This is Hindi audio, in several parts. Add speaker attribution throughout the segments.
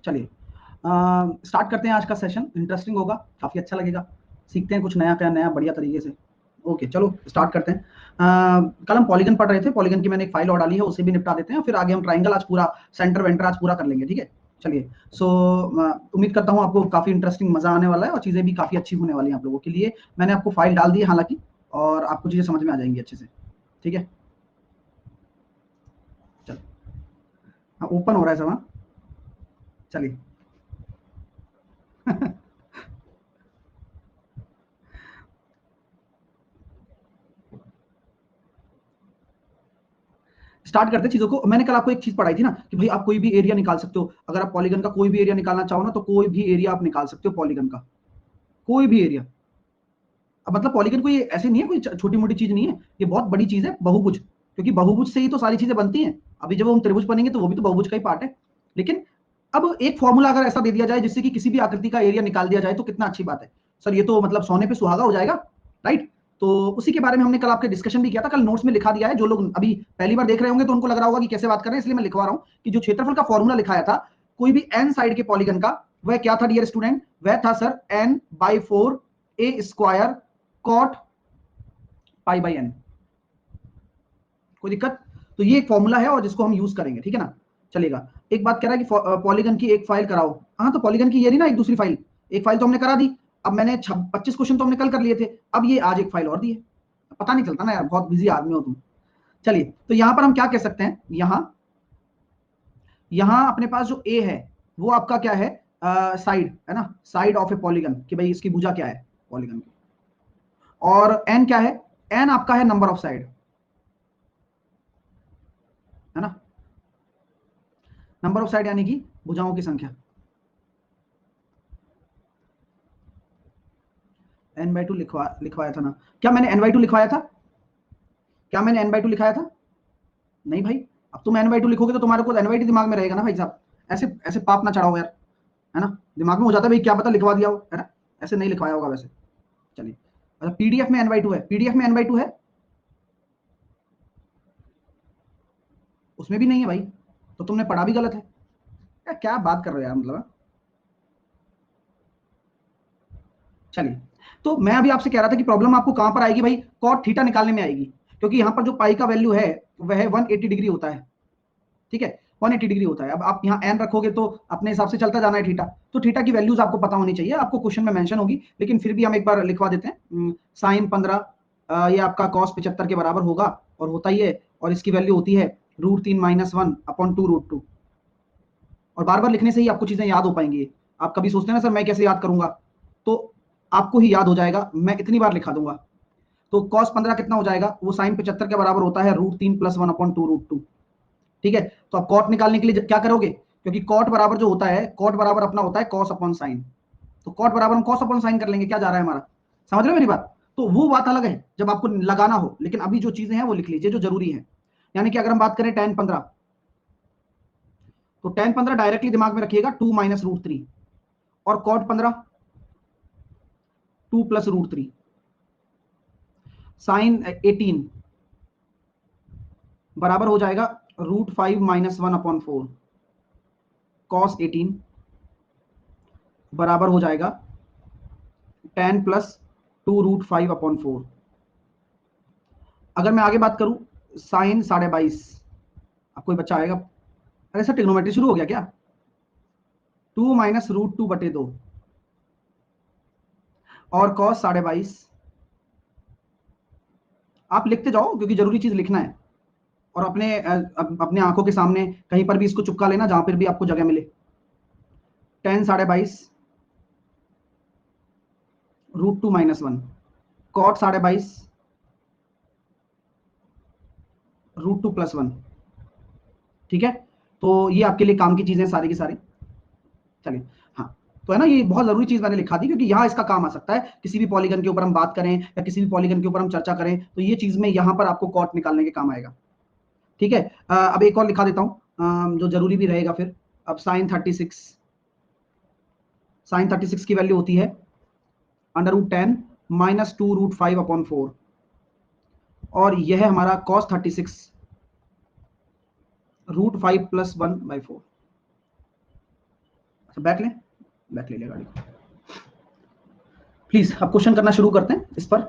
Speaker 1: चलिए स्टार्ट करते हैं आज का सेशन। इंटरेस्टिंग होगा, काफी अच्छा लगेगा, सीखते हैं कुछ नया, क्या नया बढ़िया तरीके से। ओके चलो स्टार्ट करते हैं। कल हम पॉलीगन पढ़ रहे थे, पॉलीगन की मैंने एक फाइल और डाली है, उसे भी निपटा देते हैं, फिर आगे हम ट्राइंगल आज पूरा सेंटर वेंटर आज पूरा कर लेंगे। ठीक है चलिए। सो उम्मीद करता हूँ आपको काफी इंटरेस्टिंग मजा आने वाला है और चीजें भी काफी अच्छी होने वाली हैं आप लोगों के लिए। मैंने आपको फाइल डाल दी है हालांकि, और आपको चीजें समझ में आ जाएंगी अच्छे से। ठीक है चलो, हाँ ओपन हो रहा है सब। हाँ चलिए स्टार्ट करते हैं चीजों को। मैंने कल आपको एक चीज पढ़ाई थी ना कि भाई आप कोई भी एरिया निकाल सकते हो। अगर आप पॉलीगन का कोई भी एरिया निकालना चाहो ना, तो कोई भी एरिया आप निकाल सकते हो पॉलीगन का, कोई भी एरिया। अब मतलब पॉलीगन कोई ऐसे नहीं है, कोई छोटी मोटी चीज नहीं है, ये बहुत बड़ी चीज है, बहुभुज। क्योंकि बहुभुज से ही तो सारी चीजें बनती हैं। अभी जब हम त्रिभुज बनेंगे तो वो भी तो बहुभुज का ही पार्ट है। लेकिन अब एक फॉर्मूला अगर ऐसा दे दिया जाए जिससे कि किसी भी आकृति का एरिया निकाल दिया जाए, तो कितना अच्छी बात है। सर ये तो मतलब सोने पे सुहागा हो जाएगा, राइट। तो उसी के बारे में हमने कल आपके डिस्कशन भी किया था, कल नोट्स में लिखा दिया है। जो लोग अभी पहली बार देख रहे होंगे तो उनको लग रहा होगा कि कैसे बात कर रहे हैं, इसलिए मैं लिखवा रहा हूं कि जो क्षेत्रफल का फॉर्मूला लिखाया था कोई भी एन साइड के पॉलीगन का, वह क्या था डियर स्टूडेंट? वह था sir n/4 a² cot pi by n. कोई दिक्कत? तो ये एक फॉर्मूला है और जिसको हम यूज करेंगे, ठीक है ना। चलेगा। एक बात कह रहा है कि पॉलीगन की एक फाइल कराओ। हाँ तो पॉलीगन की ये रही ना एक दूसरी फाइल, एक फाइल तो हमने करा दी। अब मैंने 25 क्वेश्चन तो हमने कल कर लिए थे, अब ये आज एक फाइल और दी है। पता नहीं चलता ना यार, बहुत बिजी आदमी हो तुम। चलिए तो यहां पर हम क्या कह सकते हैं, यहां अपने पास जो ए है वो आपका क्या है? साइड है ना, साइड ऑफ ए पॉलीगन, कि भाई इसकी भुजा क्या है पॉलीगन की। और एन क्या है? एन आपका है नंबर ऑफ साइड, है ना। नंबर ऑफ साइड यानी कि भुजाओं की संख्या। n/2 लिखवाया था ना? क्या मैंने n/2 लिखवाया था? क्या मैंने n/2 लिखाया था? नहीं भाई। अब तुम n/2 लिखोगे तो तुम्हारे को n/2 दिमाग में रहेगा ना भाई साहब। ऐसे ऐसे पाप ना चढ़ाओ यार, है ना। दिमाग में हो जाता है भाई, क्या पता लिखवा दिया हो, है ना। ऐसे नहीं लिखवाया होगा वैसे। चलिए अच्छा, पीडीएफ में n/2 है, पीडीएफ में n/2 है, उसमें भी नहीं है भाई, तो तुमने पढ़ा भी गलत है। क्या बात कर रहे हो यार, मतलब। चलिए तो मैं अभी आपसे कह रहा था कि प्रॉब्लम आपको कहां पर आएगी भाई? कॉट थीटा निकालने में आएगी। क्योंकि यहां पर जो पाई का वैल्यू है वह 180 डिग्री होता है, ठीक है। 180 डिग्री होता है। अब आप यहाँ एन रखोगे तो अपने हिसाब से चलता जाना है थीटा, तो थीटा की वैल्यूज आपको पता होनी चाहिए, आपको क्वेश्चन में मेंशन होगी, लेकिन फिर भी हम एक बार लिखवा देते हैं। साइन 15 ये आपका कॉस 75 के बराबर होगा, और होता ही है। और इसकी वैल्यू होती है √3 - 1/2√2। और बार बार लिखने से ही आपको चीजें याद हो पाएंगी। आप कभी सोचते हैं ना सर मैं कैसे याद करूंगा, तो आपको ही याद हो जाएगा, मैं इतनी बार लिखा दूंगा। तो कॉस 15 कितना हो जाएगा? वो साइन 75 के बराबर होता है √3 + 1/2√2। ठीक है। तो आप कॉट निकालने के लिए क्या करोगे? क्योंकि कॉट बराबर जो होता है, कॉट बराबर अपना होता है कॉस अपॉन साइन। तो कॉट बराबर हम कॉस अपॉन साइन कर लेंगे, क्या जा रहा है हमारा। समझ रहे हो मेरी बात? तो वो बात अलग है जब आपको लगाना हो, लेकिन अभी जो चीजें हैं वो लिख लीजिए जो जरूरी है। यानी कि अगर हम बात करें tan 15, तो tan 15 डायरेक्टली दिमाग में रखिएगा 2 - √3, और cot 15 2 + √3, sin 18 बराबर हो जाएगा √5 - 1/4, cos 18 बराबर हो जाएगा tan +2√5/4। अगर मैं आगे बात करूं साइन 22.5, अब कोई बच्चा आएगा, अरे सर ट्रिग्नोमेट्री शुरू हो गया क्या? 2 - √2/2, और कॉस 22.5। आप लिखते जाओ क्योंकि जरूरी चीज लिखना है, और अपने आंखों के सामने कहीं पर भी इसको चुपका लेना जहां पर भी आपको जगह मिले। tan 22.5 √2 - 1, cot 22.5 √2 + 1। ठीक है। तो ये आपके लिए काम की चीजें सारी की सारी। चलिए हाँ, तो है ना, ये बहुत जरूरी चीज मैंने लिखा दी क्योंकि यहाँ इसका काम आ सकता है। किसी भी पॉलीगन के ऊपर हम बात करें या किसी भी पॉलीगन के ऊपर हम चर्चा करें, तो ये चीज में यहाँ पर आपको कॉट निकालने के काम आएगा। ठीक है। अब एक और लिखा देता हूँ जो जरूरी भी रहेगा फिर। अब साइन 36 की वैल्यू होती है √10 - 2√5/4, और यह है हमारा cos 36 √5 + 1/4। बैक लें, बैक ले लिया गाड़ी को। प्लीज अब क्वेश्चन करना शुरू करते हैं इस पर।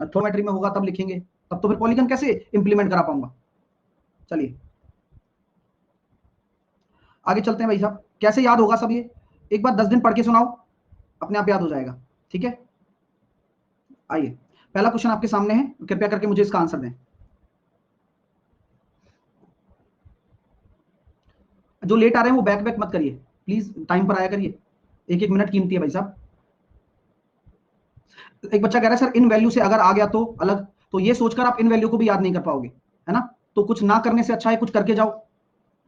Speaker 1: थ्योमेट्री में होगा तब लिखेंगे, तब तो फिर पॉलीगन कैसे इंप्लीमेंट करा पाऊंगा। चलिए आगे चलते हैं भाई साहब। कैसे याद होगा सब ये, एक बार 10 दिन पढ़ के सुनाओ, अपने आप याद हो जाएगा। ठीक है, आइए पहला क्वेश्चन आपके सामने है, कृपया करके मुझे इसका आंसर दें। जो लेट आ रहे हैं वो बैक बैक मत करिए प्लीज, टाइम पर आया करिए, एक एक मिनट कीमती है भाई साहब। एक बच्चा कह रहा है सर इन वैल्यू से अगर आ गया तो अलग, तो ये सोचकर आप इन वैल्यू को भी याद नहीं कर पाओगे, है ना। तो कुछ ना करने से अच्छा है कुछ करके जाओ,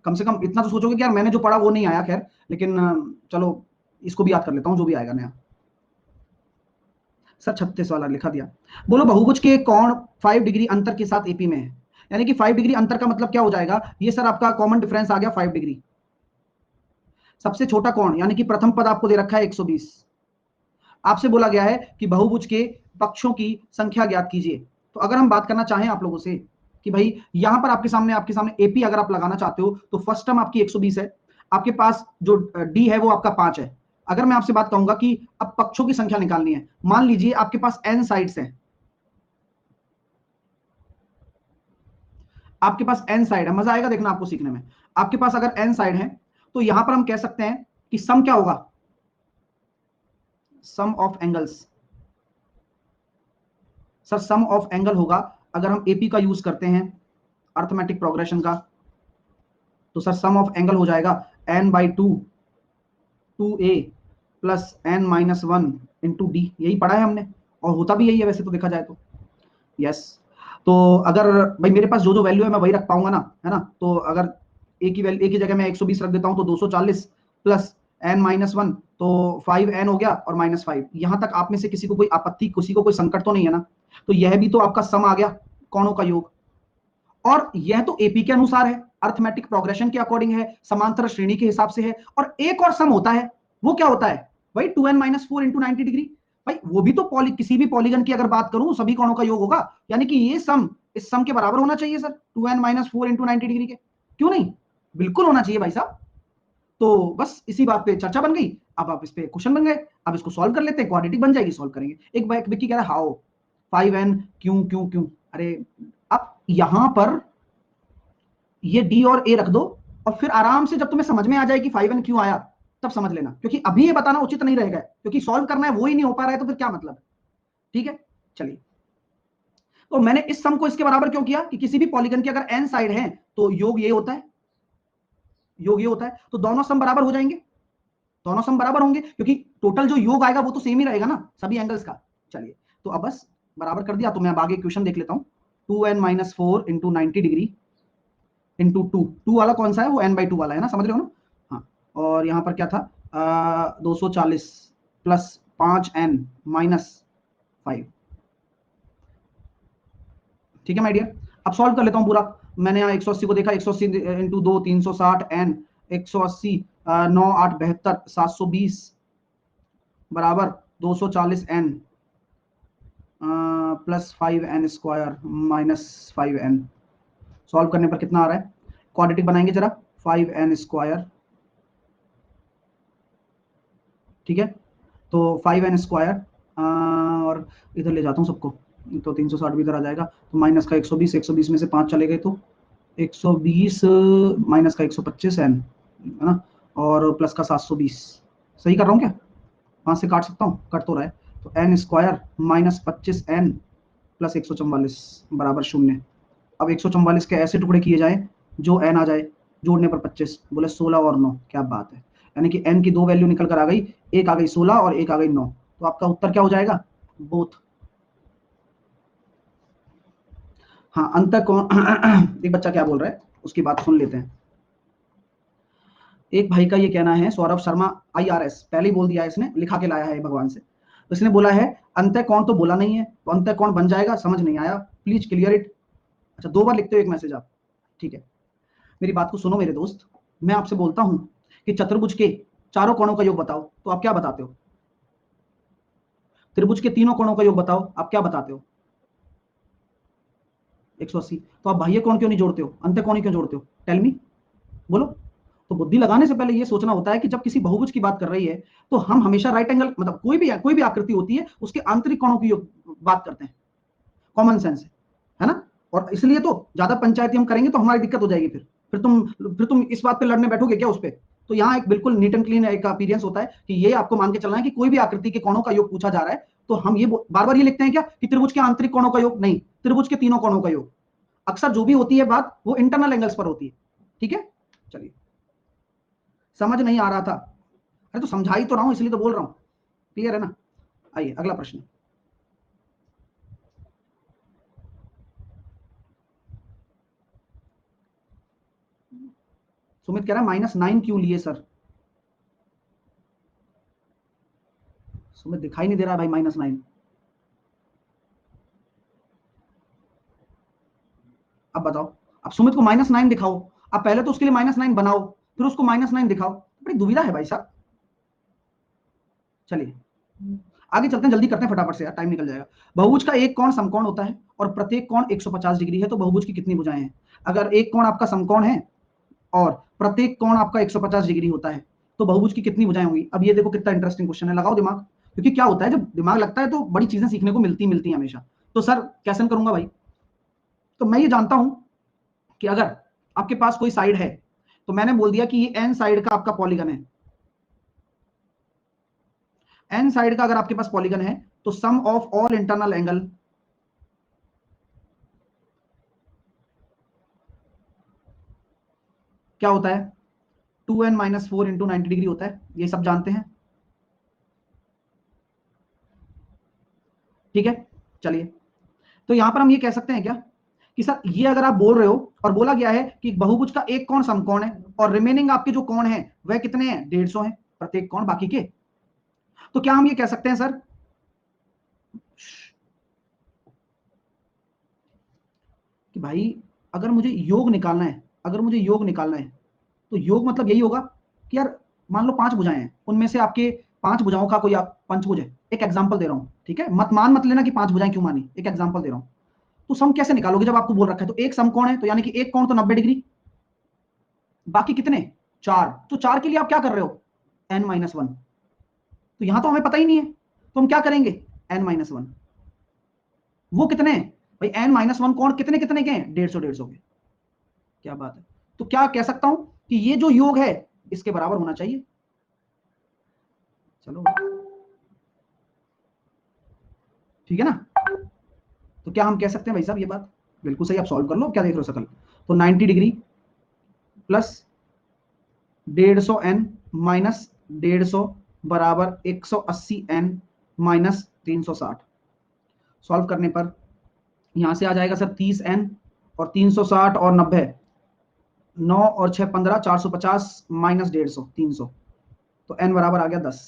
Speaker 1: कम से कम इतना तो सोचोगे कि यार मैंने जो पढ़ा वो नहीं आया, खैर लेकिन चलो इसको भी याद कर लेता हूं जो भी आएगा नया। सर 36 वाला लिखा दिया। बोलो बहुभुज के कोण 5 डिग्री अंतर के साथ एपी में है, यानी कि 5 डिग्री अंतर का मतलब क्या हो जाएगा, ये सर आपका कॉमन डिफरेंस आ गया 5 डिग्री। सबसे छोटा कोण यानी कि प्रथम पद आपको दे रखा है 120। आपसे बोला गया है कि बहुभुज के पक्षों की संख्या ज्ञात कीजिए। तो अगर हम बात करना चाहें आप लोगों से कि भाई यहां पर आपके सामने एपी अगर आप लगाना चाहते हो तो फर्स्ट टर्म आपकी 120 है, आपके पास जो डी है वो आपका 5 है। अगर मैं आपसे बात कहूंगा कि अब पक्षों की संख्या निकालनी है, मान लीजिए आपके पास एन साइड्स हैं, आपके पास एन साइड है, मजा आएगा देखना आपको सीखने में। आपके पास अगर एन साइड है तो यहां पर हम कह सकते हैं कि सम क्या होगा, sum of angles. Sir sum of angle होगा अगर हम एपी का यूज करते हैं अर्थमेटिक प्रोग्रेशन का, तो सर सम ऑफ एंगल हो जाएगा n by two, 2a plus n minus 1 into d. यही पढ़ा है हमने और होता भी यही है वैसे तो देखा जाए तो। यस, तो अगर भाई मेरे पास जो जो वैल्यू है मैं वही रख पाऊंगा ना, है ना। तो अगर एक ही वैल्यू, एक ही जगह मैं 120 रख देता हूं तो 240 प्लस एन माइनस 1 तो 5n हो गया और माइनस 5। यहां तक आप में से किसी को कोई आपत्ति, किसी को कोई संकट तो नहीं है ना। तो यह भी तो आपका सम आ गया कोणों का योग, और यह तो एपी के अनुसार है, अर्थमेटिक प्रोग्रेशन के अकॉर्डिंग है, समांतर श्रेणी के हिसाब से है। और एक और सम होता है, वो क्या होता है भाई 2n माइनस 4 इंटू 90 डिग्री। भाई वो भी तो किसी भी पॉलीगन की अगर बात करूं सभी कोणों का योग होगा, यानी कि ये सम इस सम के बराबर होना चाहिए sir 2n minus 4 into 90 degree के। क्यों नहीं, बिल्कुल होना चाहिए भाई साहब। तो बस इसी बात पे चर्चा बन गई, अब आप इस पे क्वेश्चन बन गए, अब इसको सॉल्व कर लेते हैं, क्वाड्रेटिक बन जाएगी, सॉल्व करेंगे। एक व्यक्ति कह रहा है हाउ 5n क्यों क्यों क्यों, अरे अब यहां पर ये डी और ए रख दो और फिर आराम से जब तुम्हें समझ में आ जाए कि 5n क्यों आया तब समझ लेना, क्योंकि अभी ये बताना उचित नहीं रहेगा, क्योंकि सॉल्व करना है वो ही नहीं हो पा रहा है तो फिर क्या मतलब। ठीक है चलिए, तो मैंने इस सम को इसके बराबर क्यों किया कि किसी भी पॉलीगन की अगर n साइड है तो योग ये होता है, योग ये होता है, तो दोनों सम बराबर हो जाएंगे, दोनों सम बराबर होंगे क्योंकि टोटल जो योग आएगा वो तो सेम ही रहेगा ना सभी एंगल्स का। चलिए तो अब बस बराबर कर दिया, तो मैं अब आगे क्वेश्चन देख लेता हूं। 2n minus 4 into 90 degree into two वाला कौन सा है, वो n/2 वाला है ना, समझ रहे हो ना। हाँ, और यहाँ पर क्या था 240 प्लस 5n माइनस 5। ठीक है माय डियर, अब सॉल्व कर लेता हूँ पूरा। मैंने यहाँ 180 को देखा, 180 इंटू 2 360 n, 180 9 8 72 720 बराबर 240 n plus 5n square minus 5n। Solve करने पर कितना आ रहा है, क्वाड्रेटिक बनाएंगे जरा, 5n स्क्वायर। ठीक है, तो 5n स्क्वायर और इधर ले जाता हूँ सबको, तो 360 भी इधर आ जाएगा, तो माइनस का 120, 120 में से 5 चले गए तो 120 माइनस का 125 n है ना, और प्लस का 720। सही कर रहा हूँ क्या, 5 से काट सकता हूँ, कट तो रहा है, तो n square minus 25n plus 144 बराबर 0। अब 144 के ऐसे टुकड़े किए जाए जो n आ जाए, जोड़ने पर 25, बोले 16 और 9, क्या बात है, यानी कि n की दो वैल्यू निकल कर आ गई, एक आ गई 16 और एक आ गई 9, तो आपका उत्तर क्या हो जाएगा, बोथ। हाँ अंतर कौन एक बच्चा क्या बोल रहा है उसकी बात सुन लेते हैं। एक भाई का ये कहना है, सौरभ शर्मा IRS, पहले ही बोल दिया है इसने, लिखा के लाया है भगवान से, तो इसने बोला है अंतर कौन तो बोला नहीं है, तो अंतर कौन बन जाएगा, समझ नहीं आया, प्लीज क्लियर इट। अच्छा 2 बार लिखते हो एक मैसेज आप, ठीक है। मेरी बात को सुनो मेरे दोस्त, मैं आपसे बोलता हूं कि चतुर्भुज के चारों कोणों का योग बताओ, तो आप क्या बताते हो, त्रिभुज के तीनों कोणों का योग बताओ, आप क्या बताते हो, 180। तो आप बाह्य कोण क्यों नहीं जोड़ते हो, अंत्य कोण क्यों जोड़ते हो, टेल मी, बोलो। तो बुद्धि लगाने से पहले ये सोचना होता है कि जब किसी बहुभुज की बात कर रही है तो हम हमेशा राइट एंगल, मतलब कोई भी आकृति होती है उसके आंतरिक कोणों की बात करते हैं, कॉमन सेंस है ना। और इसलिए तो ज्यादा पंचायती हम करेंगे तो हमारी दिक्कत हो जाएगी। फिर तुम इस बात पे लड़ने बैठोगे क्या उस पे। तो यहाँ एक बिल्कुल नीट एंड क्लीन एक अपीयरेंस होता है कि ये आपको मान के चलना है कि कोई भी आकृति के कोणों का योग पूछा जा रहा है तो हम ये बार बार ये लिखते हैं क्या कि त्रिभुज के आंतरिक कोणों का योग, नहीं, त्रिभुज के तीनों कोणों का योग। अक्सर जो भी होती है बात वो इंटरनल एंगल्स पर होती है। ठीक है, चलिए, समझ नहीं आ रहा था, अरे तो समझा ही तो रहा हूं इसलिए तो बोल रहा हूं, क्लियर है ना। आइए अगला प्रश्न। सुमित कह रहा है -9 क्यों लिए सर। सुमित दिखाई नहीं दे रहा भाई -9। अब बताओ, अब सुमित को -9 दिखाओ, अब पहले तो उसके लिए -9 बनाओ, फिर उसको -9 दिखाओ, बड़ी दुविधा है भाई साहब। चलिए आगे चलते हैं, जल्दी करते हैं फटाफट से यार, टाइम निकल जाएगा। बहुभुज का एक कोण समकोण होता है और प्रत्येक कोण 150 डिग्री है, तो बहुभुज की कितनी भुजाएं हैं। अगर एक कोण आपका समकोण है और प्रत्येक कोण आपका 150 डिग्री होता है तो बहुभुज की कितनी भुजाएं होंगी। अब ये देखो कितना इंटरेस्टिंग क्वेश्चन है, लगाओ दिमाग, क्योंकि क्या होता है जब दिमाग लगता है तो बड़ी चीजें सीखने को मिलती हैं हमेशा। तो सर कैसे करूंगा भाई, तो मैं ये जानता हूं कि अगर आपके पास कोई साइड है तो मैंने बोल दिया कि ये एन साइड का आपका पॉलीगन है। एन साइड का अगर आपके पास पॉलीगन है तो सम ऑफ ऑल इंटरनल एंगल क्या होता है, 2n-4 इंटू 90 डिग्री होता है, ये सब जानते हैं। ठीक है, चलिए, तो यहां पर हम ये कह सकते हैं क्या कि सर ये अगर आप बोल रहे हो और बोला गया है कि बहुभुज का एक कोण समकोण है और रिमेनिंग आपके जो कोण है वह कितने हैं, 150 है प्रत्येक कोण बाकी के, तो क्या हम ये कह सकते हैं सर कि भाई अगर मुझे योग निकालना है, तो योग मतलब यही होगा कि यार मान लो 5 भुजाएं हैं, उनमें से आपके 5 भुजाओं का कोई आप पंचभुज है, एक एग्जांपल दे रहा हूं, ठीक है, मत लेना कि 5 भुजाएं क्यों मानी, एक एग्जांपल दे रहा हूं। तो सम कैसे निकालोगे जब आपको बोल रखा है, तो एक समकोण है तो यानी कि एक कोण तो 90 डिग्री, बाकी कितने, 4, तो 4 के लिए आप क्या कर रहे हो, n-1, तो यहां तो हमें पता ही नहीं है तो हम क्या करेंगे, n-1, वो कितने हैं भाई, n-1 कोण कितने कितने के हैं, 150 के, क्या बात है। तो क्या कह सकता हूं कि ये जो योग है इसके बराबर होना चाहिए। चलो ठीक है ना, तो क्या हम कह सकते हैं भाई साहब ये बात, बिल्कुल सही, आप सॉल्व कर लो, क्या देख रहे हो सकल, तो 90 डिग्री प्लस 150n माइनस 150 बराबर 180n माइनस 360। सॉल्व करने पर यहां से आ जाएगा सर 30n और 360 और 90, 9 और 6 15, 450 माइनस 150 300, तो n बराबर आ गया 10।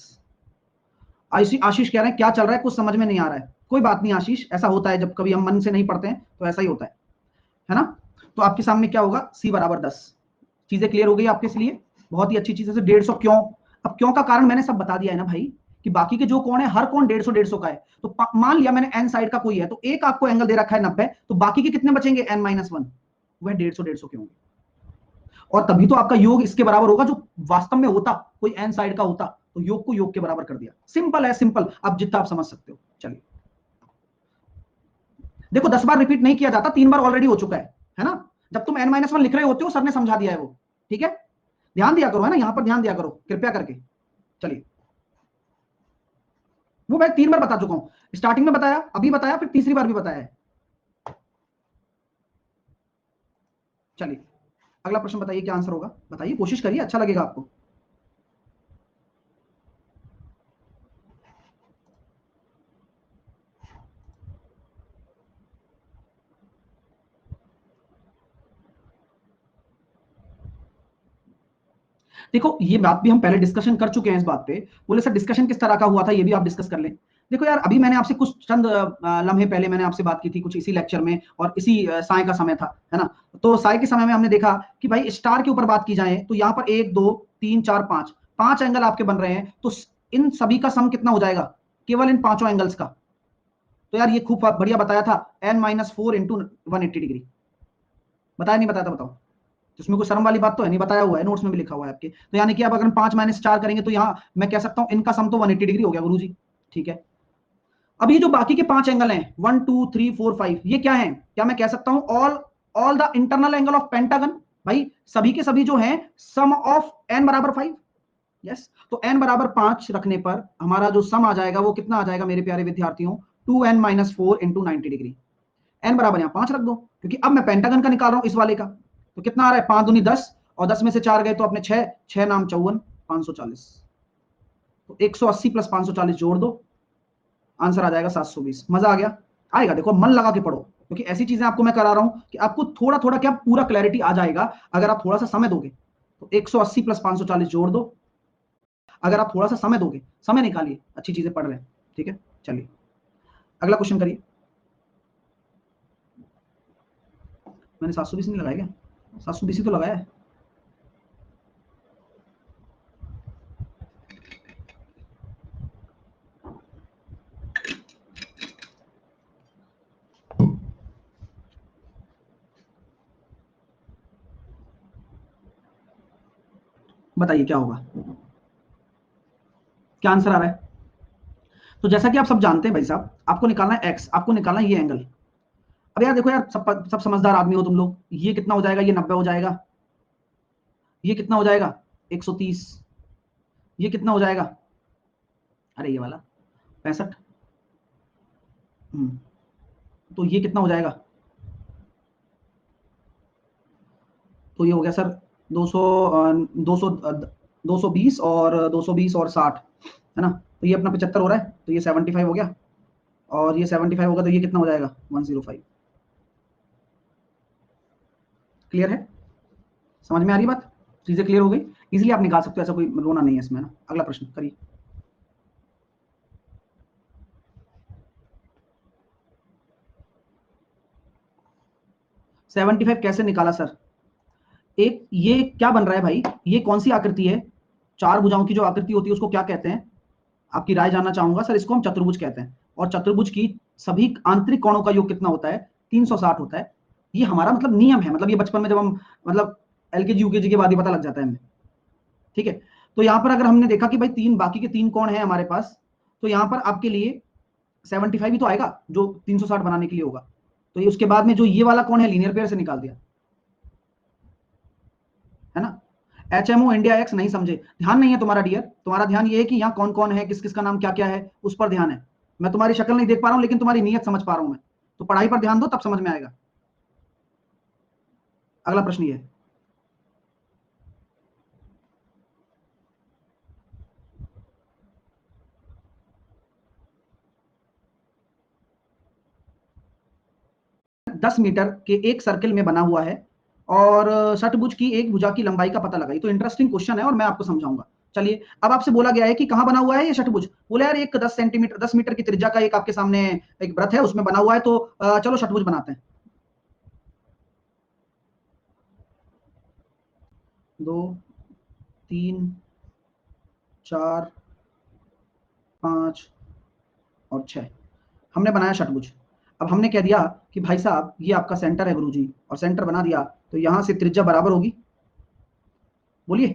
Speaker 1: आशीष कह रहे हैं क्या चल रहा है, कुछ समझ में नहीं आ रहा है। कोई बात नहीं आशीष, ऐसा होता है जब कभी हम मन से नहीं पढ़ते हैं तो ऐसा ही होता है ना। तो आपके सामने क्या होगा, c बराबर 10। चीजें क्लियर हो गई आपके लिए, बहुत ही अच्छी चीज है। 150 क्यों, अब क्यों का कारण मैंने सब बता दिया है ना भाई, कि बाकी के जो कोण है हर कोण 150 का है, तो मान लिया मैंने एन साइड का कोई है तो एक आपको एंगल दे रखा है 90, तो बाकी के कितने बचेंगे, n-1, वह 150 के होंगे। और तभी तो आपका योग इसके बराबर होगा, जो वास्तव में होता कोई एन साइड का होता तो योग को योग के बराबर कर दिया। सिंपल है, सिंपल, अब जितना आप समझ सकते हो। चलिए देखो 10 बार रिपीट नहीं किया जाता, 3 बार ऑलरेडी हो चुका है ना। जब तुम n-1 लिख रहे होते हो सर ने समझा दिया है वो, ठीक है, ध्यान दिया करो, है ना, यहां पर ध्यान दिया करो कृपया करके। चलिए वो मैं 3 बार बता चुका हूं, स्टार्टिंग में बताया, अभी बताया, फिर तीसरी बार भी बताया है। चलिए अगला प्रश्न बताइए क्या आंसर होगा, बताइए, कोशिश करिए, अच्छा लगेगा आपको। देखो ये बात भी हम पहले डिस्कशन कर चुके हैं इस बात पे, बोले सर डिस्कशन किस तरह का हुआ था ये भी आप डिस्कस कर लें। देखो यार अभी मैंने आपसे कुछ चंद लम्हे पहले मैंने आपसे बात की थी कुछ इसी लेक्चर में, और इसी साय का समय था, है ना। तो साय के समय में हमने देखा कि भाई स्टार के ऊपर बात की जाए तो यहाँ पर 1 2 3 4 5 5 एंगल आपके बन रहे हैं, तो इन सभी का सम कितना हो जाएगा, केवल इन 5 एंगल्स का। तो यार ये खूब बढ़िया बताया था, n-4 इंटू 180 डिग्री, बताया नहीं बताया था, बताओ, उसमें कोई शर्म वाली बात तो है नहीं, बताया हुआ है, नोट्स में भी लिखा हुआ है आपके। तो यानी कि अब अगर हम 5 - 4 करेंगे तो यहाँ मैं कह सकता हूँ इनका सम तो 180 डिग्री हो गया गुरुजी। ठीक है, अब ये जो बाकी के 5 एंगल हैं 1 2 3 4 5, ये क्या है? क्या मैं कह सकता हूं all the internal angle of pentagon? भाई सभी के सभी जो हैं सम ऑफ n बराबर 5। यस, तो n बराबर 5 रखने पर हमारा जो सम आ जाएगा वो कितना आ जाएगा मेरे प्यारे विद्यार्थियों? 2n - 4 into 90 degree. n बराबर यहां 5 रख दो, क्योंकि अब मैं पेंटागन का निकाल रहा हूं इस वाले का। तो कितना आ रहा है? 5 दूनी 10, और 10 में से 4 गए तो अपने 6, 6 नाम 54, 540। तो 180 प्लस 540 जोड़ दो, आंसर आ जाएगा 720। मजा आ गया? आएगा, देखो मन लगा के पढ़ो, क्योंकि ऐसी चीजें आपको मैं करा रहा हूं कि आपको थोड़ा थोड़ा क्या पूरा क्लैरिटी आ जाएगा अगर आप थोड़ा सा समय दोगे। तो 180 प्लस 540 जोड़ दो, अगर आप थोड़ा सा समय दोगे, समय निकालिए, अच्छी चीजें पढ़ रहे हैं। ठीक है, चलिए अगला क्वेश्चन करिए। मैंने 720 नहीं लगाया क्या? 720 ही तो लगाया है। बताइए क्या होगा, क्या आंसर आ रहा है? तो जैसा कि आप सब जानते हैं भाई साहब, आपको निकालना है एक्स, आपको निकालना है ये एंगल। अब यार देखो यार, सब समझदार आदमी हो तुम लोग, ये कितना हो जाएगा? ये 90 हो जाएगा। ये कितना हो जाएगा? 130। ये कितना हो जाएगा? अरे ये वाला 65। तो ये कितना हो जाएगा? तो ये हो गया सर 200, 200, 220 और 220 और 60 है ना। तो ये अपना 75 हो रहा है, तो ये 75 हो गया, और ये 75 होगा, तो ये कितना हो जाएगा? 105। क्लियर है? समझ में आ रही बात? चीजें क्लियर हो गई, इजीली आप निकाल सकते हो, ऐसा कोई रोना नहीं है इसमें ना। अगला प्रश्न करिए। 75 कैसे निकाला सर? एक ये क्या बन रहा है भाई? ये कौन सी आकृति है? चार भुजाओं की जो आकृति होती है उसको क्या कहते हैं? आपकी राय जानना चाहूंगा सर। इसको हम चतुर्भुज कहते हैं, और चतुर्भुज की सभी आंतरिक कोणों का योग कितना होता है? 360 होता है। ये हमारा मतलब नियम है, मतलब ये बचपन में जब हम मतलब एलकेजी यूकेजी के बाद ही पता लग जाता है हमें। ठीक है, तो यहां पर अगर हमने देखा कि भाई तीन बाकी के तीन कोण हैं हमारे पास, तो यहां पर आपके लिए 75 ही तो आएगा जो 360 बनाने के लिए होगा। तो ये उसके बाद में जो ये वाला कोण है लीनियर पेयर से निकाल दिया, है ना। HMO इंडिया एक्स नहीं समझे, ध्यान नहीं है तुम्हारा डियर, तुम्हारा ध्यान ये है कि यहाँ कौन कौन है, किस किस का नाम क्या क्या है, उस पर ध्यान है। मैं तुम्हारी शक्ल नहीं देख पा रहा हूँ, लेकिन तुम्हारी नीयत समझ पा रहा हूं मैं। तो पढ़ाई पर ध्यान दो, तब समझ में आएगा। अगला प्रश्न ये है, दस मीटर के एक सर्किल में बना हुआ है, और षटभुज की एक भुजा की लंबाई का पता लगाई। तो इंटरेस्टिंग क्वेश्चन है और मैं आपको समझाऊंगा। चलिए, अब आपसे बोला गया है कि कहां बना हुआ है ये षटभुज। बोले यार एक 10 सेंटीमीटर 10 मीटर की त्रिज्या का एक आपके सामने एक वृत्त है, उसमें बना हुआ है, तो चलो षटभुज बनाते हैं। 2 3 4 5 और 6, हमने बनाया षटभुज। अब हमने कह दिया कि भाई साहब ये आपका सेंटर है गुरुजी, और सेंटर बना दिया, तो यहां से त्रिज्या बराबर होगी। बोलिए,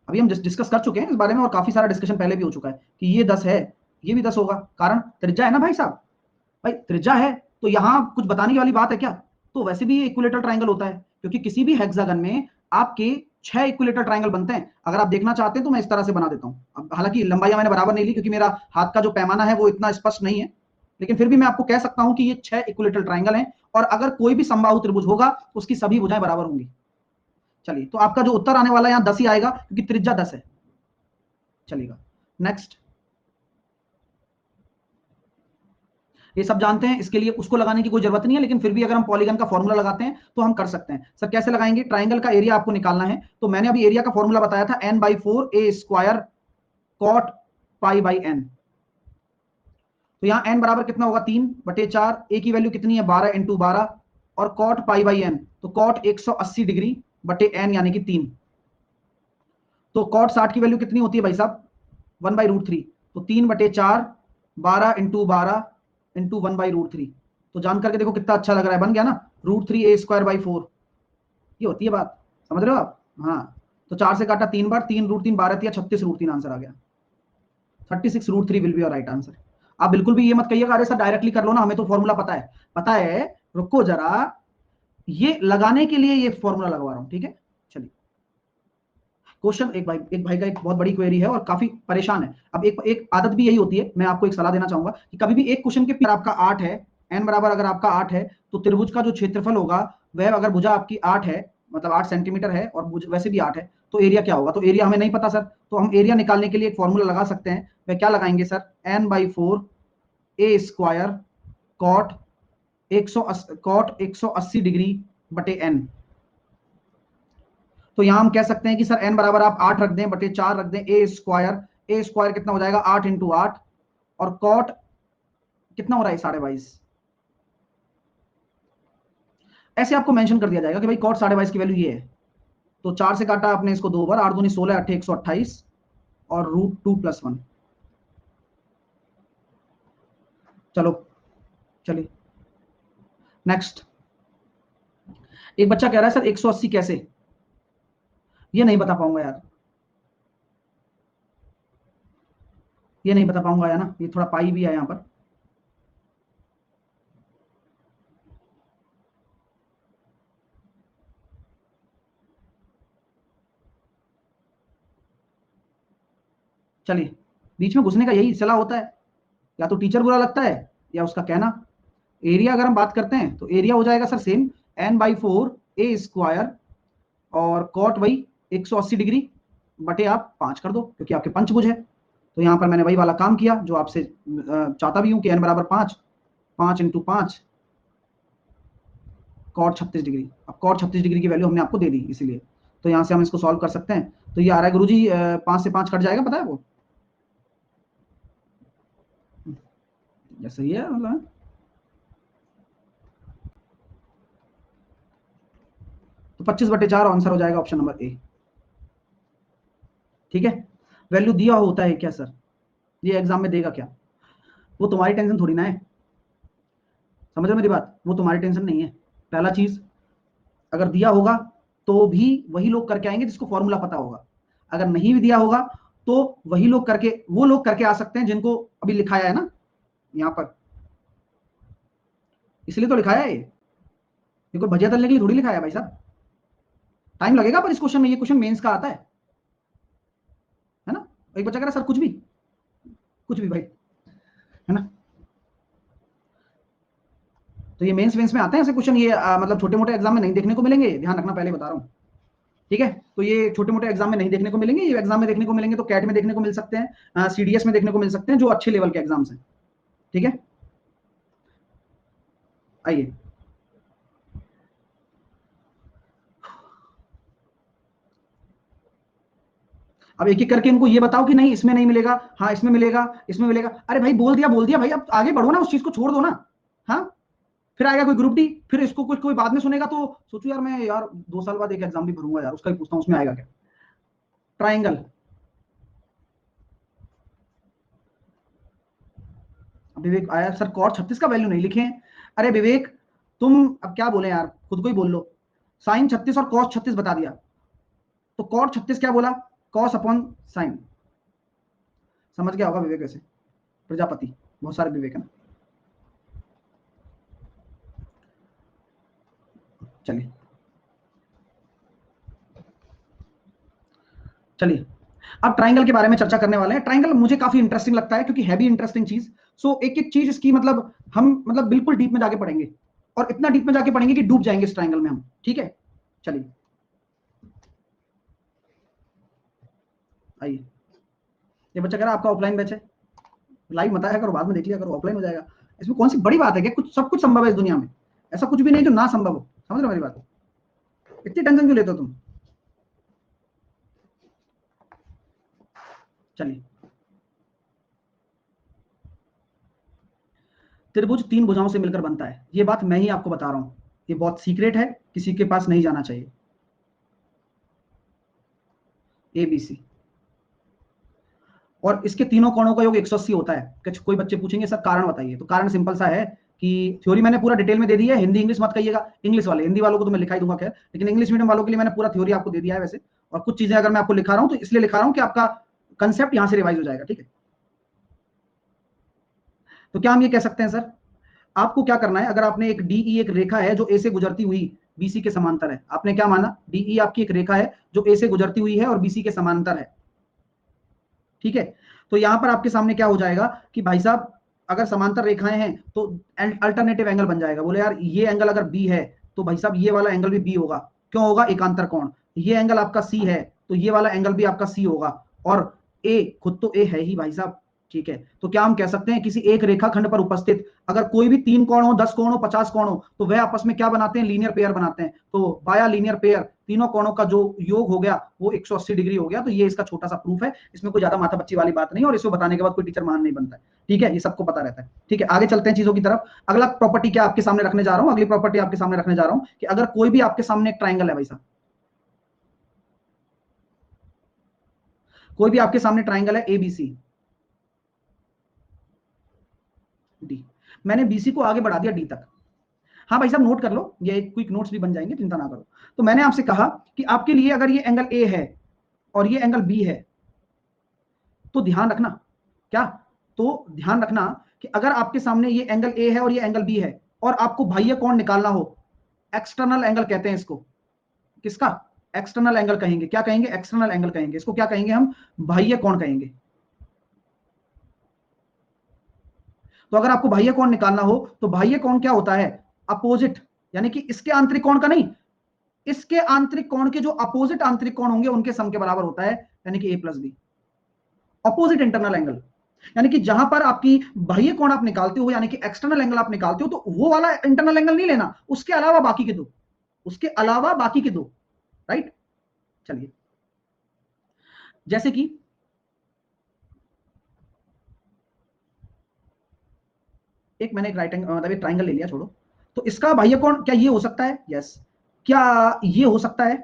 Speaker 1: अभी हम डिस्कस कर चुके हैं इस बारे में, और काफी सारा डिस्कशन पहले भी हो चुका है कि ये 10 है, ये भी 10 होगा, कारण त्रिज्या है ना भाई साहब। भाई त्रिज्या है तो यहाँ कुछ बताने वाली बात है क्या? तो वैसे भी ये इक्विलेटरल ट्रायंगल होता है, क्योंकि किसी भी हेक्सागन में आपके 6 इक्विलेटरल ट्रायंगल बनते हैं। अगर आप देखना चाहते हैं तो मैं इस तरह से बना देता हूं। अब हालांकि लंबाइयां मैंने बराबर नहीं ली, क्योंकि मेरा हाथ का जो पैमाना है वो इतना स्पष्ट नहीं है, लेकिन फिर भी मैं आपको कह सकता हूं कि ये 6 इक्विलेटरल ट्रायंगल हैं, और अगर कोई भी समबाहु त्रिभुज होगा उसकी सभी भुजाएं बराबर होंगी। चलिए, तो आपका जो उत्तर आने वाला है यहाँ 10 ही आएगा, क्योंकि त्रिज्या 10 है। चलेगा, नेक्स्ट। ये सब जानते हैं, इसके लिए उसको लगाने की कोई जरूरत नहीं है, लेकिन फिर भी अगर हम पॉलीगन का फॉर्मूला लगाते हैं तो हम कर सकते हैं। सर कैसे लगाएंगे? ट्राइंगल का एरिया आपको निकालना है, तो मैंने अभी एरिया का फॉर्मूला बताया था, n/4 a square cot pi by n। तो यहाँ n बराबर कितना होगा? 3/4। a की वैल्यू कितनी है? 12 × 12, और कॉट पाई बाई n, तो कॉट 180 डिग्री बटे n यानी कि 3। तो कॉट 60 की वैल्यू कितनी होती है भाई साहब? 1/√3। तो 3/4 12 × 12 × 1/√3। तो जान करके देखो कितना अच्छा लग रहा है, बन गया ना, √3 a² / 4। ये होती है बात। समझ रहे हो आप? हाँ, तो 4 से काटा 3 बार, 3√3 12 या 36√3 आंसर आ गया। 36√3 will be your right answer. आप बिल्कुल भी ये मत कहिएगा अरे सर डायरेक्टली कर लो ना, हमें तो फॉर्मूला पता है। पता है, रुको जरा, ये लगाने के लिए ये फॉर्मूला लगवा रहा हूं, ठीक है। चलिए क्वेश्चन, एक भाई का एक बहुत बड़ी क्वेरी है और काफी परेशान है। अब एक आदत भी यही होती है, मैं आपको एक सलाह देना चाहूंगा कि कभी भी एक क्वेश्चन के आपका 8 है, n बराबर अगर आपका 8 है, तो त्रिभुज का जो क्षेत्रफल होगा वह, अगर भुजा आपकी 8 है, मतलब 8 सेंटीमीटर है और वैसे भी 8 है, तो एरिया क्या होगा? तो एरिया हमें नहीं पता सर, तो हम एरिया निकालने के लिए एक फॉर्मूला लगा सकते हैं। वह क्या लगाएंगे sir? n/4 a square cot 180 degree बटे n। तो यहां हम कह सकते हैं कि सर n बराबर आप 8 रख दें बटे 4 रख दें, ए स्क्वायर कितना हो जाएगा? 8 इंटू 8, और कॉट कितना हो रहा है? 22.5। ऐसे आपको मेंशन कर दिया जाएगा कि भाई कॉट 22.5 की वैल्यू ये है। तो 4 से काटा आपने इसको 2 बार, 8 दूनी 16, 8 128 और √2+1। चलो चलिए नेक्स्ट। एक बच्चा कह रहा है सर 180 कैसे? ये नहीं बता पाऊंगा यार, ये नहीं बता पाऊंगा यार ना, ये थोड़ा पाई भी है यहां पर। चलिए, बीच में घुसने का यही सलाह होता है, या तो टीचर बुरा लगता है या उसका कहना। एरिया अगर हम बात करते हैं तो एरिया हो जाएगा sir same, n/4 a square और कॉट वही 180 डिग्री बटे आप 5 कर दो, क्योंकि आपके पंचभुज है। तो यहां पर मैंने वही वाला काम किया जो आपसे चाहता भी हूं कि n बराबर 5, 5 इंटू 5 कॉट 36 डिग्री। अब कॉट 36 डिग्री की वैल्यू हमने आपको दे दी, इसीलिए तो यहां से हम इसको सॉल्व कर सकते हैं। तो ये आ रहा है गुरुजी 5 से 5 कट जाएगा, पता है वो सही है मतलब। तो 25/4 आंसर हो जाएगा ऑप्शन नंबर ए, ठीक है। वैल्यू दिया होता है क्या सर? ये एग्जाम में देगा क्या? वो तुम्हारी टेंशन थोड़ी ना है, समझ रहे मेरी बात? वो तुम्हारी टेंशन नहीं है। पहला चीज, अगर दिया होगा तो भी वही लोग करके आएंगे जिसको फॉर्मूला पता होगा। अगर नहीं भी दिया होगा तो वही लोग करके, वो लोग करके आ सकते हैं जिनको अभी लिखाया है ना यहाँ पर, इसलिए तो लिखाया है ये कोई भजिया तलने के लिए थोड़ी लिखाया है भाई साहब। टाइम लगेगा पर इस क्वेश्चन में, ये क्वेश्चन मेंस का आता है ना। एक बच्चा कह रहा है सर कुछ भी भाई, है ना। तो ये मेंस वेंस में आते हैं ऐसे क्वेश्चन, ये मतलब छोटे मोटे एग्जाम में नहीं देखने को मिलेंगे, ध्यान रखना, पहले बता रहा हूँ, ठीक है। तो ये छोटे मोटे एग्जाम में नहीं देखने को मिलेंगे, ये एग्जाम में देखने को मिलेंगे तो कैट में देखने को मिल सकते हैं, सीडीएस में देखने को मिल सकते हैं, जो अच्छे लेवल के एग्जाम्स हैं, ठीक है। आइए, अब एक एक करके इनको ये बताओ कि नहीं इसमें नहीं मिलेगा, हाँ इसमें मिलेगा, इसमें मिलेगा। अरे भाई बोल दिया भाई, अब आगे बढ़ो ना, उस चीज को छोड़ दो ना। हाँ, फिर आएगा कोई ग्रुप डी, फिर इसको कुछ कोई बाद में सुनेगा तो सोचो यार, मैं यार 2 साल बाद एक एग्जाम भी भरूंगा यार, उसका भी पूछता हूँ उसमें आएगा क्या। ट्राइंगल, विवेक आया सर कॉट 36 का वैल्यू नहीं लिखे हैं। अरे विवेक, तुम अब क्या बोले यार, खुद को ही बोल लो। साइन 36 और कॉस 36 बता दिया, तो कॉट 36 क्या बोला? Cos upon sine. समझ गया होगा विवेक, वैसे प्रजापति, बहुत सारे विवेक है ना। चलिए चलिए, अब ट्राइंगल के बारे में चर्चा करने वाले हैं। ट्राइंगल मुझे काफी इंटरेस्टिंग लगता है क्योंकि है भी इंटरेस्टिंग चीज। सो एक एक चीज इसकी, मतलब हम मतलब बिल्कुल डीप में जाके पढ़ेंगे, और इतना डीप में जाके पढ़ेंगे कि डूब जाएंगे इस ट्राइंगल में हम, ठीक है। चलिए आइए, ये बच्चा कह रहा है आपका ऑफलाइन बैच है, लाइव मत आया करो, बाद में देख लिया करो, ऑफलाइन हो जाएगा। इसमें कौन सी बड़ी बात है क्या? कुछ सब कुछ संभव है इस दुनिया में, ऐसा कुछ भी नहीं जो ना संभव हो। समझ रहे हो मेरी बात? इतनी टेंशन क्यों लेते हो तुम? चलिए, त्रिभुज 3 भुजाओं से मिलकर बनता है, ये बात मैं ही आपको बता रहा हूं, ये बहुत सीक्रेट है, किसी के पास नहीं जाना चाहिए। ए बी सी, और इसके तीनों कोणों का योग 180 होता है। कुछ कोई बच्चे पूछेंगे सर कारण बताइए, तो कारण सिंपल सा है कि थ्योरी मैंने पूरा डिटेल में दे दी है, हिंदी इंग्लिश मत कहिएगा, इंग्लिश वाले, हिंदी वालों को तो मैं लिखा ही दूंगा खैर, लेकिन इंग्लिश मीडियम वालों के लिए मैंने पूरा थ्योरी आपको दे दिया है वैसे, और कुछ चीजें अगर मैं आपको लिखा रहा हूं तो इसलिए लिखा रहा हूं कि आपका कंसेप्ट यहां से रिवाइज हो जाएगा, ठीक है। तो क्या हम ये कह सकते हैं सर, आपको क्या करना है, अगर आपने एक डीई एक रेखा है जो ए से गुजरती हुई बीसी के समांतर है, आपने क्या माना, डीई आपकी एक रेखा है जो ए से गुजरती हुई है और बीसी के समांतर है, ठीक है। तो यहां पर आपके सामने क्या हो जाएगा कि भाई साहब अगर समांतर रेखाएं हैं तो अल्टरनेटिव एंगल बन जाएगा, बोले यार ये एंगल अगर बी है तो भाई साहब ये वाला एंगल भी बी होगा, क्यों होगा, एकांतर कोण, ये एंगल आपका सी है तो ये वाला एंगल भी आपका सी होगा, और ए खुद तो ए है ही भाई साहब, ठीक है। तो क्या हम कह सकते हैं किसी एक रेखाखंड पर उपस्थित अगर कोई भी 3 कोण हो, 10 कोण हो, 50 कोण हो, तो वह आपस में क्या बनाते हैं, लीनियर पेयर बनाते हैं। तो बाया लीनियर पेयर, तीनों कोणों का जो योग हो गया वो 180 डिग्री हो गया। तो ये इसका छोटा सा प्रूफ है, इसमें कोई ज्यादा माथा बच्ची वाली बात नहीं, और इसको बताने के बाद कोई टीचर महान नहीं बनता है, ठीक है, ये सबको पता रहता है, ठीक है। आगे चलते हैं चीजों की तरफ। अगला प्रॉपर्टी क्या आपके सामने रखने जा रहा हूं, अगली प्रॉपर्टी आपके सामने रखने जा रहा हूं कि अगर कोई भी आपके सामने एक ट्राइंगल है भाई साहब, कोई भी आपके सामने ट्राइंगल है एबीसी डी, मैंने बीसी को आगे बढ़ा दिया डी तक, हाँ भाई साहब नोट कर लो, ये क्विक नोट्स भी बन जाएंगे, चिंता ना करो। तो मैंने आपसे कहा कि आपके लिए अगर ये एंगल ए है और ये एंगल बी है, तो ध्यान रखना क्या, तो ध्यान रखना कि अगर आपके सामने ये एंगल ए है और ये एंगल बी है और आपको बाह्य कोण निकालना हो, एक्सटर्नल एंगल कहते हैं इसको, किसका, एक्सटर्नल एंगल कहेंगे, क्या कहेंगे, एक्सटर्नल एंगल कहेंगे, इसको क्या कहेंगे हम, बाह्य कोण कहेंगे। तो अगर आपको बाह्य कोण निकालना हो तो बाह्य कोण क्या होता है, अपोजिट, यानी कि इसके आंतरिक कोण का नहीं, इसके आंतरिक कोण के जो अपोजिट आंतरिक कोण होंगे उनके सम के बराबर होता है, यानी कि A plus B, opposite internal angle. यानी कि जहां पर आपकी बाह्य कोण आप निकालते हो, यानी कि एक्सटर्नल एंगल आप निकालते हो, तो वो वाला इंटरनल एंगल नहीं लेना, उसके अलावा बाकी के दो, उसके अलावा बाकी के दो, राइट। चलिए, जैसे कि एक मैंने एक राइट एंगल मतलब एक ट्राइंगल ले लिया, छोड़ो, तो इसका बाह्य कोण क्या ये हो सकता है, यस, क्या ये हो सकता है,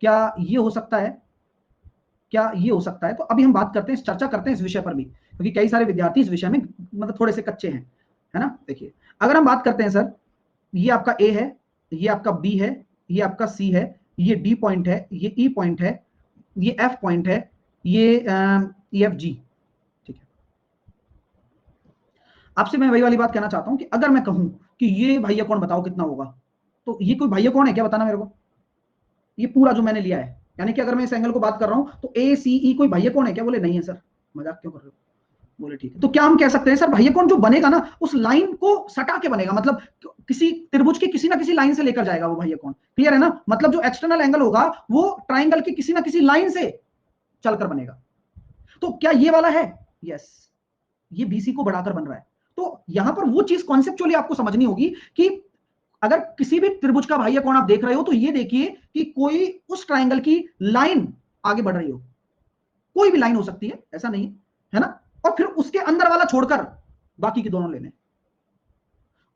Speaker 1: क्या ये हो सकता है, क्या ये हो सकता है। तो अभी हम बात करते हैं, चर्चा करते हैं इस विषय पर भी, क्योंकि कई सारे विद्यार्थी इस विषय में मतलब थोड़े से कच्चे हैं, है ना। देखिए अगर हम बात करते हैं सर, ये आपका ए है, ये आपका बी है, ये आपका सी है, ये डी पॉइंट है, ये ई पॉइंट है, ये एफ पॉइंट है, ये ई एफ जी, ठीक है। आपसे मैं वही वाली बात कहना चाहता हूं कि अगर मैं कहूं कि ये बाह्य कोण बताओ कितना होगा, तो ये कोई बाह्य कोण है क्या, बताना मेरे को, ये पूरा जो मैंने लिया है, यानी कि अगर मैं इस एंगल को बात कर रहा हूं तो ए सी ई कोई बाह्य कोण है क्या, बोले नहीं है सर, मजाक क्यों कर रहे हो, बोले ठीक है। तो क्या हम कह सकते हैं सर बाह्य कोण जो बनेगा ना उस लाइन को सटा के बनेगा, मतलब किसी त्रिभुज की किसी ना किसी लाइन से लेकर जाएगा वो बाह्य कोण, क्लियर है ना, मतलब जो एक्सटर्नल एंगल होगा वो ट्राइंगल की किसी ना किसी लाइन से चलकर बनेगा। तो क्या ये वाला है, यस, ये बीसी को बढ़ाकर बन रहा है। तो यहां पर वो चीज कॉन्सेप्चुअली आपको समझनी होगी कि अगर किसी भी त्रिभुज का बाह्य कोण आप देख रहे हो तो ये देखिए कि कोई उस ट्राइंगल की लाइन आगे बढ़ रही हो, कोई भी लाइन हो सकती है, ऐसा नहीं है ना, और फिर उसके अंदर वाला छोड़कर बाकी के दोनों लेने,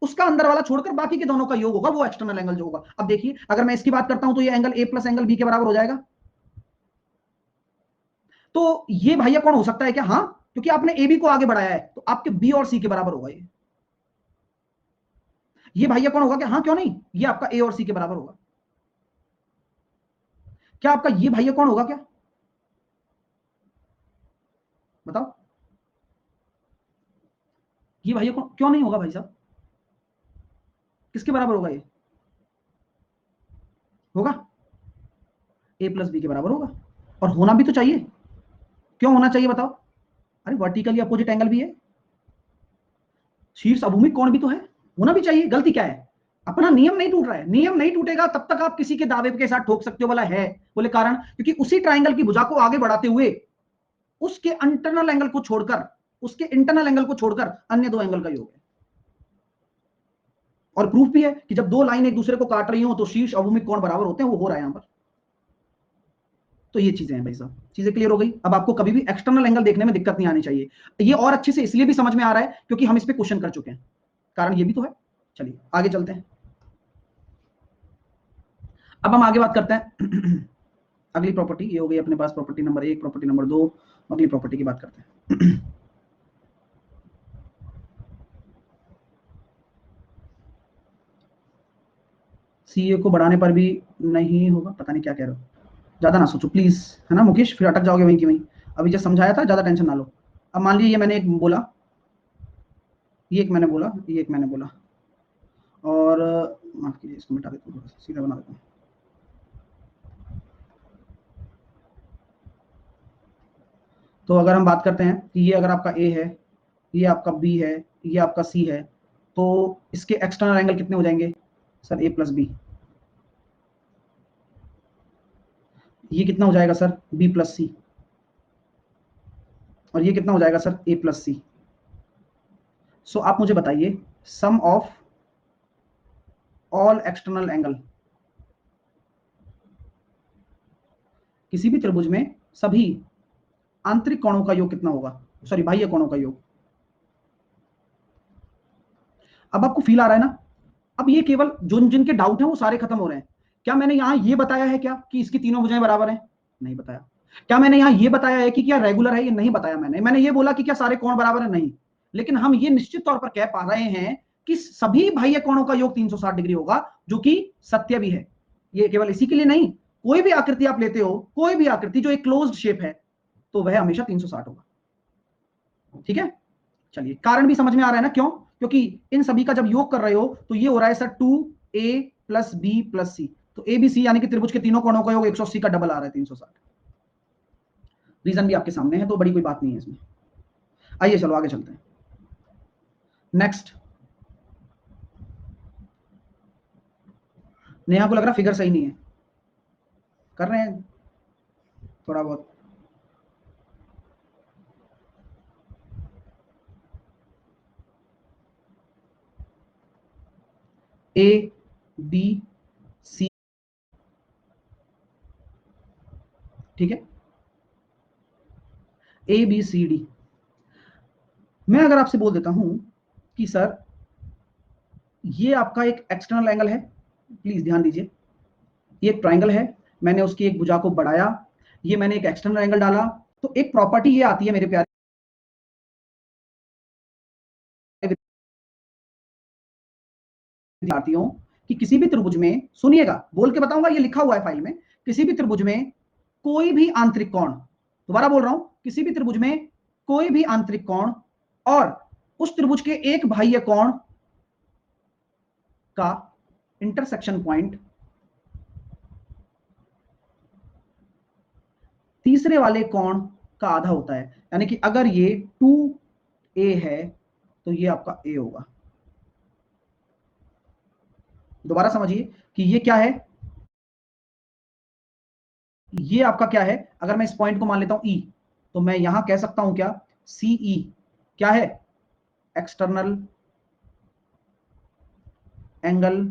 Speaker 1: उसका अंदर वाला छोड़कर बाकी के दोनों का योग होगा वो एक्सटर्नल एंगल जो होगा। अब देखिए अगर मैं इसकी बात करता हूं तो ये angle a plus angle b के बराबर हो जाएगा, तो ये बाह्य कोण हो सकता है क्या, हाँ, क्योंकि आपने ए बी को आगे बढ़ाया है तो आपके बी और सी के बराबर होगा ये बाह्य कोण होगा क्या, हाँ क्यों नहीं, ये आपका ए और सी के बराबर होगा। क्या आपका ये बाह्य कोण होगा क्या, बताओ, ये बाह्य कोण क्यों नहीं होगा भाई साहब, किसके बराबर होगा, ये होगा ए प्लस बी के बराबर होगा, और होना भी तो चाहिए, क्यों होना चाहिए बताओ, अरे वर्टिकली अपोजिट एंगल भी है, शीर्ष अभूमिक कोण भी तो है, होना भी चाहिए, गलती क्या है, अपना नियम नहीं टूट रहा है, नियम नहीं टूटेगा तब तक आप किसी के दावे के साथ ठोक सकते हो, बोला है, बोले कारण, क्योंकि उसी ट्राइंगल की भुजा को आगे बढ़ाते हुए उसके इंटरनल एंगल को छोड़कर, उसके इंटरनल एंगल को छोड़कर अन्य दो एंगल का योग है, और प्रूफ भी है कि जब दो लाइन एक दूसरे को काट रही हो तो शीर्ष अभूमिक कोण बराबर होते हैं, वो हो रहा है यहां पर। तो ये चीजें हैं भाई साहब, चीजें क्लियर हो गई। अब आपको कभी भी एक्सटर्नल एंगल देखने में दिक्कत नहीं आनी चाहिए, ये और अच्छे से इसलिए भी समझ में आ रहा है क्योंकि हम इस पे क्वेश्चन कर चुके हैं, कारण ये भी तो है। चलिए आगे चलते हैं, अब हम आगे बात करते हैं अगली प्रॉपर्टी, ये हो गई अपने पास प्रॉपर्टी नंबर 1, प्रॉपर्टी नंबर 2, अगली प्रॉपर्टी की बात करते हैं CA को बढ़ाने पर भी नहीं होगा, पता नहीं क्या कह रहे हो, ज्यादा ना सोचो प्लीज, है ना मुकेश, फिर अटक जाओगे वहीं की वहीं। अभी जो समझाया था ज्यादा टेंशन ना लो। अब मान लीजिए ये मैंने एक बोला, ये एक मैंने बोला, ये एक मैंने बोला, और माफ कीजिए इसको मिटा देता हूँ, थोड़ा सा सीधा बना देता हूँ। तो अगर हम बात करते हैं कि ये अगर आपका A है, ये आपका B है, ये आपका C है, तो इसके एक्सटर्नल एंगल कितने हो जाएंगे सर? A plus B. ये कितना हो जाएगा सर? B प्लस सी। और ये कितना हो जाएगा सर? A प्लस सी। सो आप मुझे बताइए, सम ऑफ ऑल एक्सटर्नल एंगल, किसी भी त्रिभुज में सभी आंतरिक कोणों का योग कितना होगा? सॉरी, बाह्य कोणों का योग। अब आपको फील आ रहा है ना? अब ये केवल जो जिनके डाउट हैं वो सारे खत्म हो रहे हैं। क्या मैंने यहां ये बताया है क्या कि इसकी तीनों भुजाएं बराबर हैं? नहीं बताया। क्या मैंने यहां ये बताया है कि क्या रेगुलर है? ये नहीं बताया मैंने। मैंने ये बोला कि क्या सारे कोण बराबर है? नहीं। लेकिन हम ये निश्चित तौर पर कह पा रहे हैं कि सभी बाह्य कोणों का योग 360 डिग्री होगा, जो कि सत्य भी है। ये केवल इसी के लिए नहीं, कोई भी आकृति आप लेते हो, कोई भी आकृति जो एक क्लोज्ड शेप है, तो वह हमेशा 360 होगा। ठीक है, चलिए कारण भी समझ में आ रहा है ना? क्यों? क्योंकि इन सभी का जब योग कर रहे हो तो ये हो रहा है sir 2A plus B plus C, तो ए बी सी यानी कि त्रिभुज के तीनों कोणों का योग 180 का डबल आ रहा है 360। रीजन भी आपके सामने है, तो बड़ी कोई बात नहीं है इसमें। आइए चलो आगे चलते हैं। नेक्स्ट, नेहा को लग रहा फिगर सही नहीं है, कर रहे हैं थोड़ा बहुत। ए बी सी, ठीक है, ए बी सी डी। मैं अगर आपसे बोल देता हूं कि सर ये आपका एक एक्सटर्नल एंगल है, प्लीज ध्यान दीजिए, ये एक ट्राइंगल है, मैंने उसकी एक भुजा को बढ़ाया, ये मैंने एक एक्सटर्नल एंगल डाला, तो एक प्रॉपर्टी ये आती है मेरे प्यारे विद्यार्थियों कि किसी भी त्रिभुज में, सुनिएगा बोल के बताऊंगा, ये लिखा हुआ है फाइल में, किसी भी त्रिभुज में कोई भी आंतरिक कोण, दोबारा बोल रहा हूं, किसी भी त्रिभुज में कोई भी आंतरिक कोण और उस त्रिभुज के एक बाह्य कोण का इंटरसेक्शन पॉइंट तीसरे वाले कोण का आधा होता है। यानी कि अगर ये 2A है तो ये आपका A होगा। दोबारा समझिए कि ये क्या है, ये आपका क्या है? अगर मैं इस पॉइंट को मान लेता हूं E, तो मैं यहां कह सकता हूं क्या? CE क्या है? External angle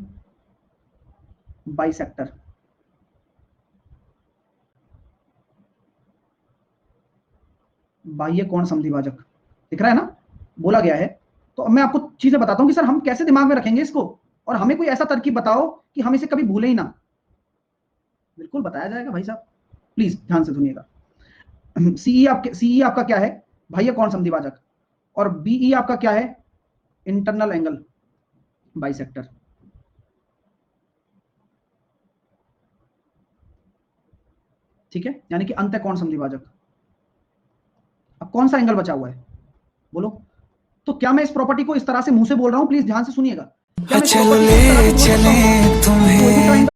Speaker 1: bisector. बाह्य कोण समद्विभाजक, दिख रहा है ना? बोला गया है। तो अब मैं आपको चीजें बताता हूं कि सर हम कैसे दिमाग में रखेंगे इसको, और हमें कोई ऐसा तरकीब बताओ कि हम इसे कभी भूले ही ना। बिल्कुल बताया जाएगा भाई साहब, प्लीज ध्यान से सुनिएगा। सीई आपका क्या है? बाह्य कोण समद्विभाजक। और बीई आपका क्या है? Internal angle bisector. ठीक है, यानी कि अंतः कोण समद्विभाजक। अब कौन सा एंगल बचा हुआ है बोलो? तो क्या मैं इस प्रॉपर्टी को इस तरह से मुंह से बोल रहा हूं? प्लीज ध्यान से सुनिएगा। क्या मैं इस प्रॉपर्टी को इस तरह से बोल सकता हूं कि कोई भी ट्रायंगल